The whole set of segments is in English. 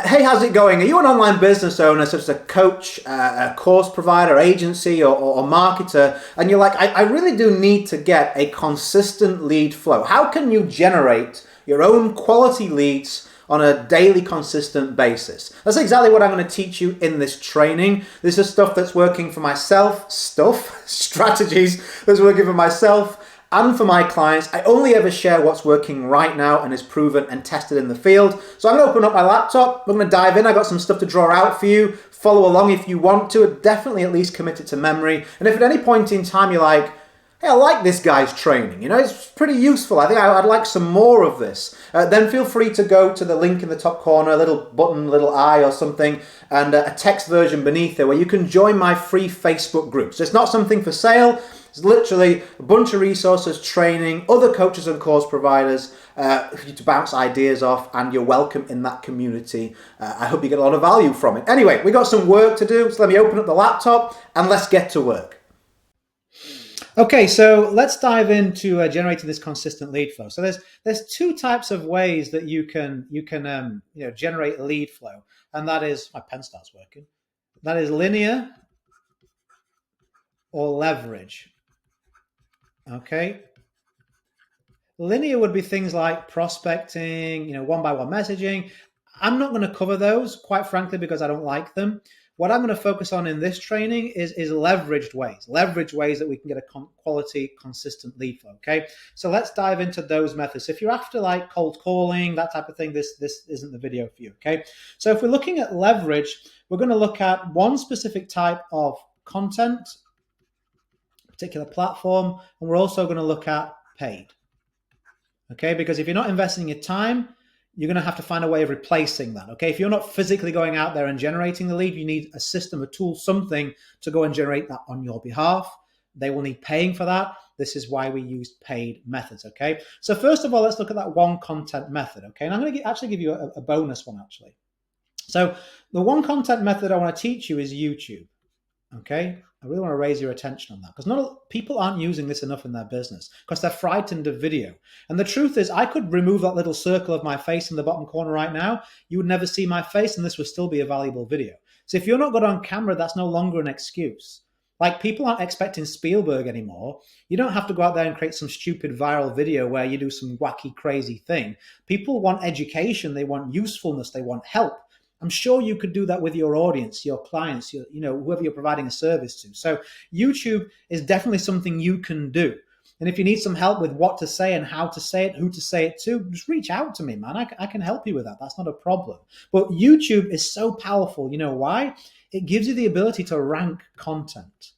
Hey, how's it going? Are you an online business owner, such as a coach, a course provider, agency, or marketer, and you're like, I really do need to get a consistent lead flow? How can you generate your own quality leads on a daily, consistent basis? That's exactly what I'm going to teach you in this training. This is stuff that's working for myself, strategies that's working for myself and for my clients. I only ever share what's working right now and is proven and tested in the field. So I'm going to open up my laptop. We're going to dive in. I got some stuff to draw out for you. Follow along if you want to. Definitely at least commit it to memory. And if at any point in time you're like, hey, I like this guy's training, it's pretty useful, I think I'd like some more of this, then feel free to go to the link in the top corner, a little button, little I or something, and a text version beneath there where you can join my free Facebook group. So it's not something for sale. It's literally a bunch of resources, training, other coaches and course providers for you to bounce ideas off, and you're welcome in that community. I hope you get a lot of value from it. Anyway, we got some work to do, so let me open up the laptop and let's get to work. Okay, so let's dive into generating this consistent lead flow. So there's two types of ways that you can generate lead flow, and that is, my pen starts working. That is linear or leverage. Okay, linear would be things like prospecting, one-by-one messaging. I'm not going to cover those, quite frankly, because I don't like them. What I'm going to focus on in this training is leveraged ways that we can get a quality, consistent lead flow. Okay, so let's dive into those methods. If you're after like cold calling, that type of thing, this isn't the video for you. Okay, so if we're looking at leverage, we're going to look at one specific type of content, particular platform, and we're also going to look at paid. Okay, because if you're not investing your time, you're going to have to find a way of replacing that. Okay, if you're not physically going out there and generating the lead, you need a system, a tool, something to go and generate that on your behalf. They will need paying for that. This is why we use paid methods. Okay, so first of all, let's look at that one content method. Okay, and I'm going to actually give you a bonus one actually. So the one content method I want to teach you is YouTube. Okay, I really want to raise your attention on that, because people aren't using this enough in their business because they're frightened of video. And the truth is, I could remove that little circle of my face in the bottom corner right now. You would never see my face, and this would still be a valuable video. So if you're not good on camera, that's no longer an excuse. Like, people aren't expecting Spielberg anymore. You don't have to go out there and create some stupid viral video where you do some wacky, crazy thing. People want education. They want usefulness. They want help. I'm sure you could do that with your audience, your clients, whoever you're providing a service to. So YouTube is definitely something you can do. And if you need some help with what to say and how to say it, who to say it to, just reach out to me, man. I can help you with that. That's not a problem. But YouTube is so powerful. You know why? It gives you the ability to rank content.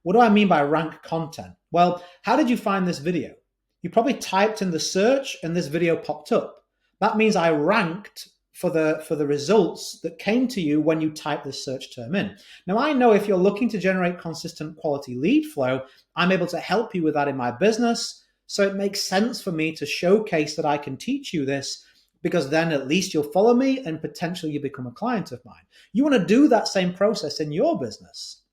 What do I mean by rank content? Well, how did you find this video? You probably typed in the search and this video popped up. That means I ranked for the results that came to you when you type this search term in. Now, I know if you're looking to generate consistent quality lead flow, I'm able to help you with that in my business. So it makes sense for me to showcase that I can teach you this, because then at least you'll follow me and potentially you become a client of mine. You want to do that same process in your business.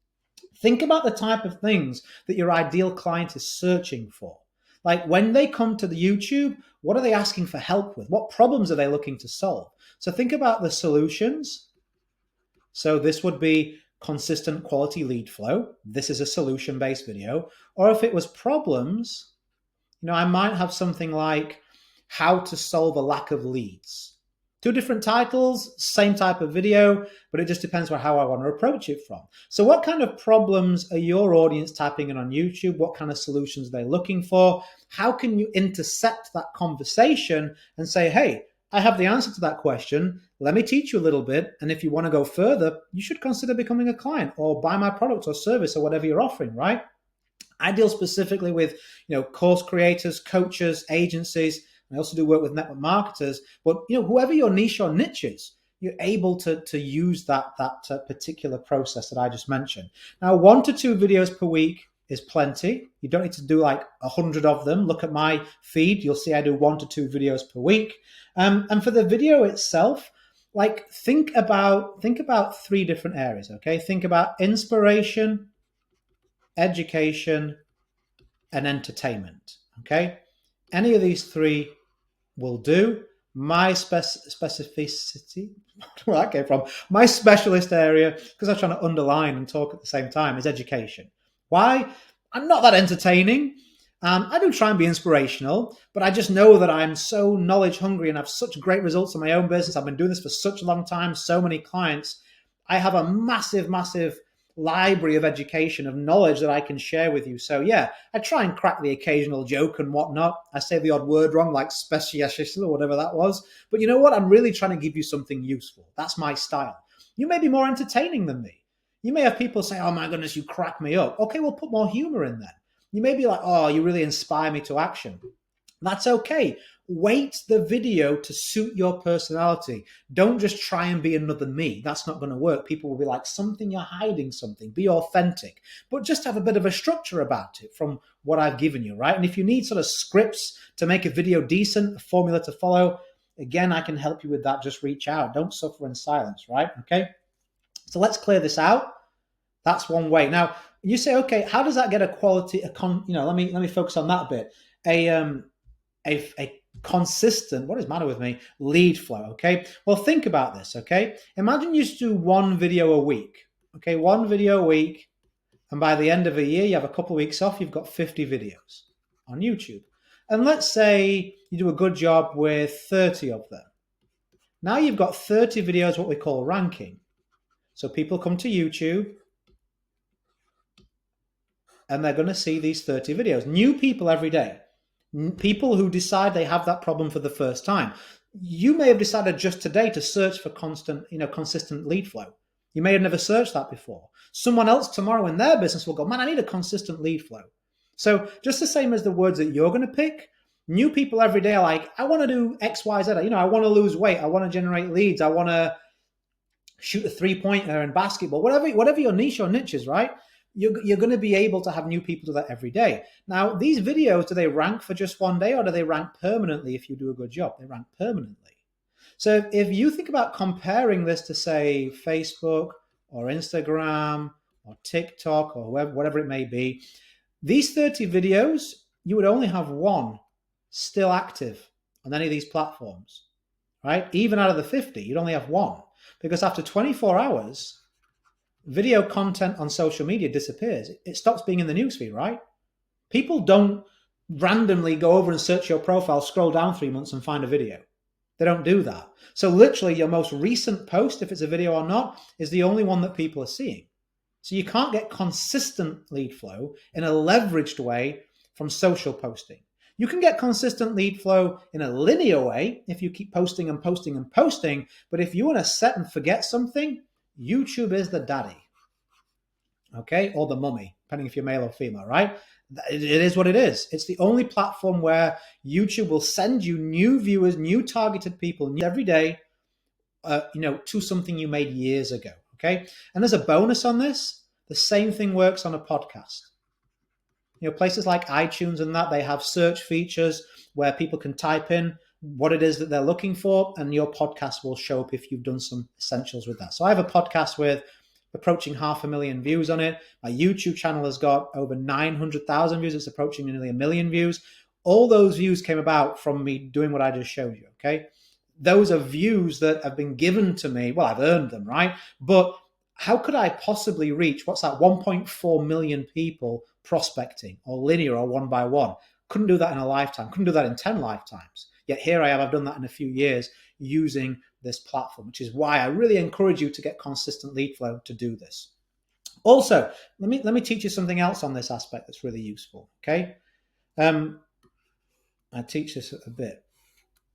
Think about the type of things that your ideal client is searching for. Like, when they come to the YouTube, what are they asking for help with? What problems are they looking to solve? So think about the solutions. So this would be consistent quality lead flow. This is a solution-based video. Or if it was problems, I might have something like how to solve a lack of leads. Two different titles, same type of video, but it just depends on how I want to approach it from. So what kind of problems are your audience typing in on YouTube? What kind of solutions are they looking for? How can you intercept that conversation and say, hey, I have the answer to that question. Let me teach you a little bit. And if you want to go further, you should consider becoming a client or buy my product or service or whatever you're offering, right? I deal specifically with, course creators, coaches, agencies. I also do work with network marketers, but whoever your niche or niche is, you're able to use that particular process that I just mentioned. Now, 1 to 2 videos per week is plenty. You don't need to do like 100 of them. Look at my feed. You'll see I do 1 to 2 videos per week. And for the video itself, think about 3 different areas. Okay, think about inspiration, education, and entertainment. Okay, any of these 3 will do. My specificity, where that came from, my specialist area, because I was trying to underline and talk at the same time, is education. Why? I'm not that entertaining. I do try and be inspirational, but I just know that I'm so knowledge hungry and have such great results in my own business. I've been doing this for such a long time, so many clients. I have a massive, massive library of education, of knowledge that I can share with you. So yeah, I try and crack the occasional joke and whatnot. I say the odd word wrong, like specialist or whatever that was. But you know what? I'm really trying to give you something useful. That's my style. You may be more entertaining than me. You may have people say, oh my goodness, you crack me up. Okay, we'll put more humor in there. You may be like, oh, you really inspire me to action. That's okay. Weight the video to suit your personality. Don't just try and be another me. That's not going to work. People will be like, something, you're hiding something. Be authentic. But just have a bit of a structure about it from what I've given you, right? And if you need sort of scripts to make a video decent, a formula to follow, again, I can help you with that. Just reach out. Don't suffer in silence, right? Okay. So let's clear this out. That's one way. Now, you say, okay, how does that get a quality, let me focus on that a bit. A consistent, what is the matter with me, lead flow, okay? Well, think about this, okay? Imagine you just do one video a week, okay? One video a week, and by the end of a year, you have a couple of weeks off, you've got 50 videos on YouTube. And let's say you do a good job with 30 of them. Now you've got 30 videos, what we call ranking. So people come to YouTube, and they're going to see these 30 videos. New people every day. People who decide they have that problem for the first time. You may have decided just today to search for consistent lead flow. You may have never searched that before. Someone else tomorrow in their business will go, man, I need a consistent lead flow. So just the same as the words that you're going to pick, new people every day are like, I want to do X, Y, Z. I want to lose weight. I want to generate leads. I want to shoot a 3-pointer in basketball, whatever your niche or niche is, right? You're going to be able to have new people do that every day. Now, these videos, do they rank for just one day or do they rank permanently if you do a good job? They rank permanently. So if you think about comparing this to, say, Facebook or Instagram or TikTok or whatever it may be, these 30 videos, you would only have one still active on any of these platforms, right? Even out of the 50, you'd only have one, because after 24 hours, video content on social media disappears. It stops being in the newsfeed, right? People don't randomly go over and search your profile, scroll down 3 months and find a video. They don't do that. So literally your most recent post, if it's a video or not, is the only one that people are seeing. So you can't get consistent lead flow in a leveraged way from social posting. You can get consistent lead flow in a linear way if you keep posting and posting and posting. But if you want to set and forget something, YouTube is the daddy, okay, or the mummy, depending if you're male or female, right? It is what it is. It's the only platform where YouTube will send you new viewers, new targeted people every day, to something you made years ago, okay? And there's a bonus on this. The same thing works on a podcast. Places like iTunes and that, they have search features where people can type in what it is that they're looking for, and your podcast will show up if you've done some essentials with that. So I have a podcast with approaching 500,000 views on it. My YouTube channel has got over 900,000 views. It's approaching nearly 1 million views. All those views came about from me doing what I just showed you, okay? Those are views that have been given to me. Well, I've earned them, right? But how could I possibly reach, 1.4 million people prospecting or linear or one by one? Couldn't do that in a lifetime. Couldn't do that in 10 lifetimes. Yet here I am, I've done that in a few years using this platform, which is why I really encourage you to get consistent lead flow to do this. Also, let me teach you something else on this aspect that's really useful, okay? I teach this a bit.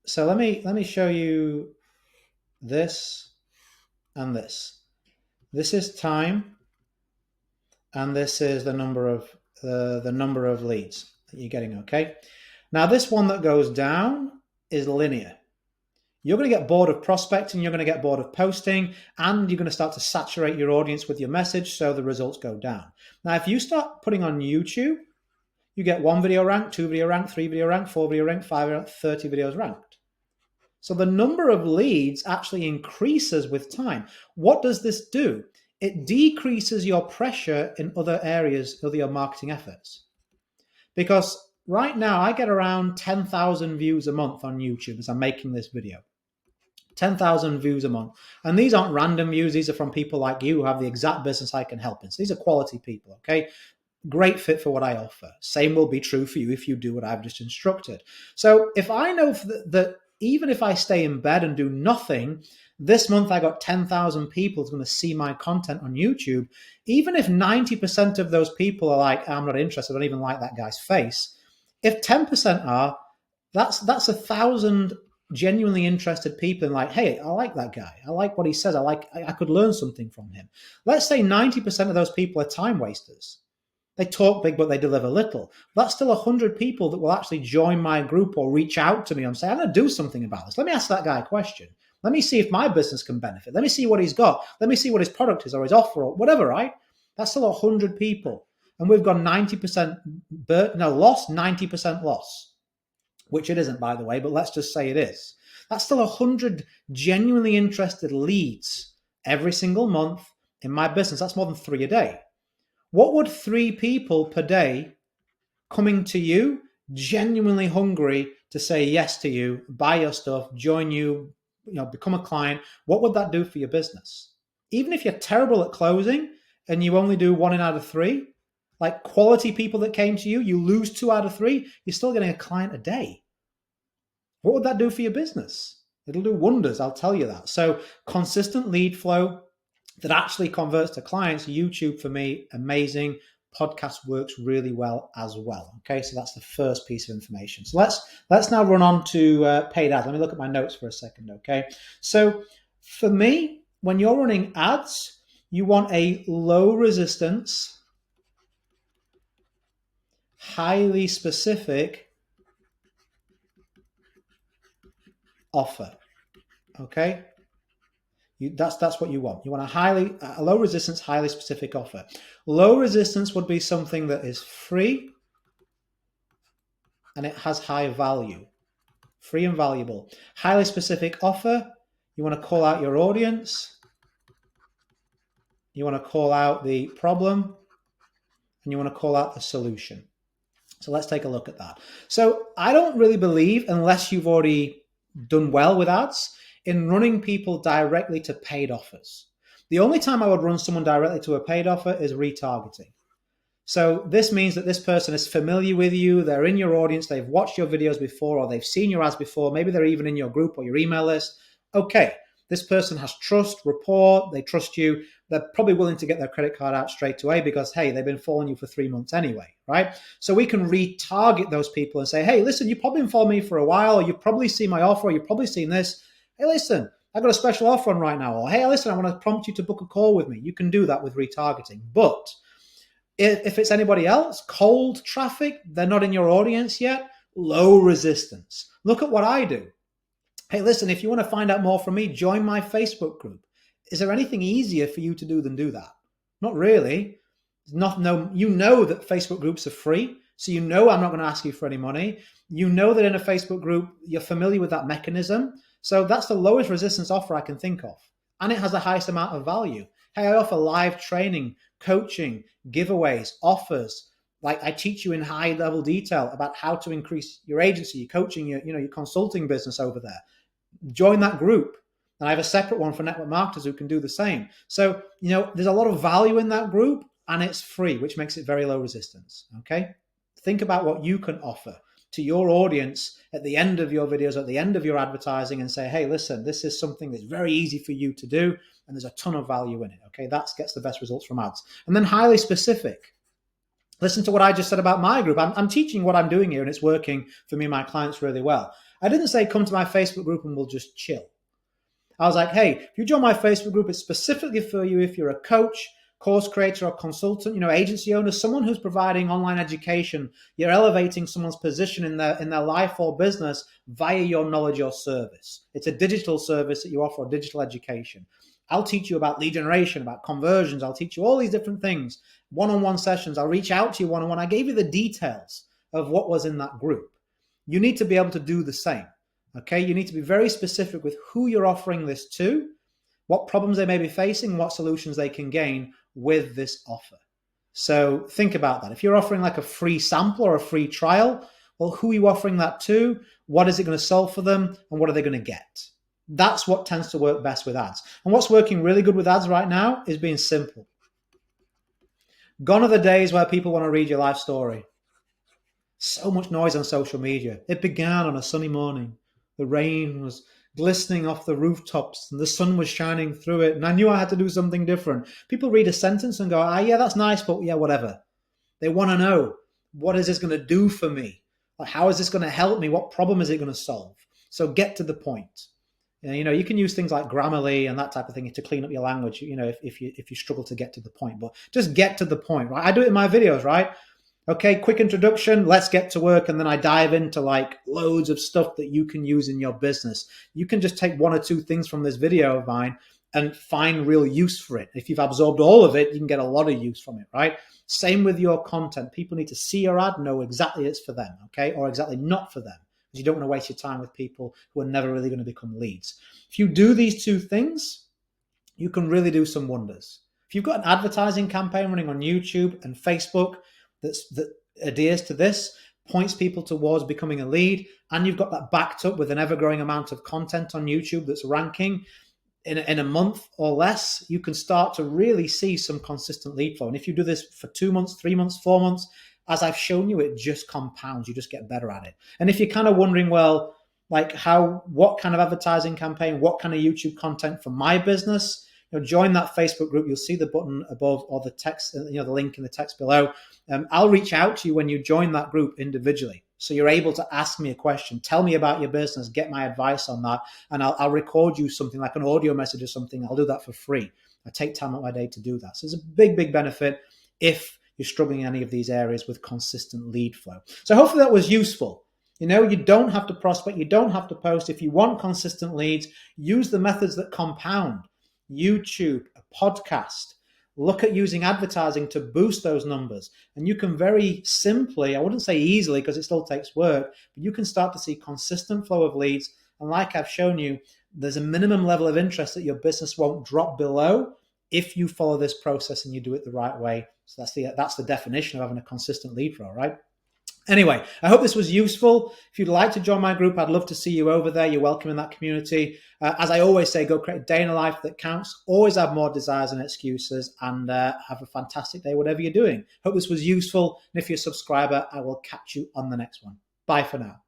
So let me show you this and this. This is time, and this is the number of leads that you're getting, okay? Now this one that goes down is linear. You're going to get bored of prospecting, you're going to get bored of posting, and you're going to start to saturate your audience with your message, so the results go down. Now, if you start putting on YouTube, you get 1 video ranked, 2 video ranked, 3 video ranked, 4 video ranked, 5 ranked, 30 videos ranked. So the number of leads actually increases with time. What does this do? It decreases your pressure in other areas of your marketing efforts. Because right now I get around 10,000 views a month on YouTube as I'm making this video. 10,000 views a month. And these aren't random views. These are from people like you who have the exact business I can help in. So these are quality people, okay? Great fit for what I offer. Same will be true for you if you do what I've just instructed. So if I know that even if I stay in bed and do nothing, this month I got 10,000 people who's going to see my content on YouTube. Even if 90% of those people are like, I'm not interested, I don't even like that guy's face. If 10% are, that's 1,000 genuinely interested people and like, hey, I like that guy. I like what he says. I could learn something from him. Let's say 90% of those people are time wasters. They talk big, but they deliver little. That's still 100 people that will actually join my group or reach out to me and say, I'm going to do something about this. Let me ask that guy a question. Let me see if my business can benefit. Let me see what he's got. Let me see what his product is or his offer or whatever, right? That's still 100 people. And we've got 90% loss, 90% loss, which it isn't, by the way, but let's just say it is. That's still 100 genuinely interested leads every single month in my business. That's more than 3 a day. What would 3 people per day coming to you, genuinely hungry to say yes to you, buy your stuff, join you, become a client, what would that do for your business? Even if you're terrible at closing and you only do 1 out of 3, like quality people that came to you, you lose 2 out of 3, you're still getting a client a day. What would that do for your business? It'll do wonders, I'll tell you that. So consistent lead flow that actually converts to clients. YouTube for me, amazing. Podcast works really well as well. Okay, so that's the first piece of information. So let's now run on to paid ads. Let me look at my notes for a second. Okay, so for me, when you're running ads, you want a low resistance, highly specific offer. Okay, that's what you want. You want a low resistance, highly specific offer. Low resistance would be something that is free and it has high value. Free and valuable. Highly specific offer, you want to call out your audience, you want to call out the problem, and you want to call out the solution. So let's take a look at that. So I don't really believe, unless you've already done well with ads, in running people directly to paid offers. The only time I would run someone directly to a paid offer is retargeting. So this means that this person is familiar with you, they're in your audience, they've watched your videos before, or they've seen your ads before, maybe they're even in your group or your email list. Okay, this person has trust, rapport, they trust you, they're probably willing to get their credit card out straight away because, hey, they've been following you for 3 months anyway, right? So we can retarget those people and say, hey, listen, you've probably been following me for a while, or you've probably seen my offer, or you've probably seen this. Hey, listen, I've got a special offer on right now. Or, hey, listen, I want to prompt you to book a call with me. You can do that with retargeting. But if it's anybody else, cold traffic, they're not in your audience yet, low resistance. Look at what I do. Hey, listen, if you want to find out more from me, join my Facebook group. Is there anything easier for you to do than do that? Not really. You know that Facebook groups are free, so you know I'm not going to ask you for any money. You know that in a Facebook group, you're familiar with that mechanism. So that's the lowest resistance offer I can think of. And it has the highest amount of value. Hey, I offer live training, coaching, giveaways, offers. Like I teach you in high level detail about how to increase your agency, your coaching, your consulting business over there. Join that group. And I have a separate one for network marketers who can do the same. So, there's a lot of value in that group and it's free, which makes it very low resistance. Okay. Think about what you can offer to your audience at the end of your videos, at the end of your advertising, and say, hey, listen, this is something that's very easy for you to do, and there's a ton of value in it. Okay, that gets the best results from ads. And then highly specific. Listen to what I just said about my group. I'm teaching what I'm doing here, and it's working for me and my clients really well. I didn't say come to my Facebook group and we'll just chill. I was like, hey, if you join my Facebook group, it's specifically for you if you're a coach, course creator, or consultant, agency owner, someone who's providing online education. You're elevating someone's position in their life or business via your knowledge or service. It's a digital service that you offer, digital education. I'll teach you about lead generation, about conversions. I'll teach you all these different things. One-on-one sessions. I'll reach out to you one-on-one. I gave you the details of what was in that group. You need to be able to do the same. Okay, you need to be very specific with who you're offering this to, what problems they may be facing, what solutions they can gain with this offer. So think about that. If you're offering like a free sample or a free trial, Well, who are you offering that to? What is it going to solve for them? And what are they going to get? That's what tends to work best with ads. And what's working really good with ads right now is being simple. Gone are the days where people want to read your life story. So much noise on social media. It began on a sunny morning. The rain was glistening off the rooftops and the sun was shining through it. And I knew I had to do something different. People read a sentence and go, yeah, that's nice, but yeah, whatever. They want to know, what is this going to do for me? Like, how is this going to help me? What problem is it going to solve? So get to the point. You can use things like Grammarly and that type of thing to clean up your language, if you struggle to get to the point. But just get to the point, right? I do it in my videos, right? Okay, quick introduction, let's get to work. And then I dive into like loads of stuff that you can use in your business. You can just take one or two things from this video of mine and find real use for it. If you've absorbed all of it, you can get a lot of use from it, right? Same with your content. People need to see your ad, know exactly it's for them, okay? Or exactly not for them. Because you don't want to waste your time with people who are never really going to become leads. If you do these two things, you can really do some wonders. If you've got an advertising campaign running on YouTube and Facebook that adheres to this, points people towards becoming a lead, and you've got that backed up with an ever-growing amount of content on YouTube that's ranking, in a month or less, you can start to really see some consistent lead flow. And if you do this for 2 months, 3 months, 4 months, as I've shown you, it just compounds. You just get better at it. And if you're kind of wondering, well, like what kind of advertising campaign, what kind of YouTube content for my business, join that Facebook group. You'll see the button above or the text, the link in the text below. I'll reach out to you when you join that group individually. So you're able to ask me a question, tell me about your business, get my advice on that. And I'll record you something like an audio message or something. I'll do that for free. I take time out of my day to do that. So it's a big, big benefit if you're struggling in any of these areas with consistent lead flow. So hopefully that was useful. You don't have to prospect. You don't have to post. If you want consistent leads, use the methods that compound. YouTube, a podcast. Look at using advertising to boost those numbers. And you can very simply, I wouldn't say easily because it still takes work, but you can start to see consistent flow of leads. And like I've shown you, there's a minimum level of interest that your business won't drop below if you follow this process and you do it the right way. So that's the definition of having a consistent lead flow, right? Anyway, I hope this was useful. If you'd like to join my group, I'd love to see you over there. You're welcome in that community. As I always say, go create a day in a life that counts. Always have more desires and excuses, and have a fantastic day, whatever you're doing. Hope this was useful. And if you're a subscriber, I will catch you on the next one. Bye for now.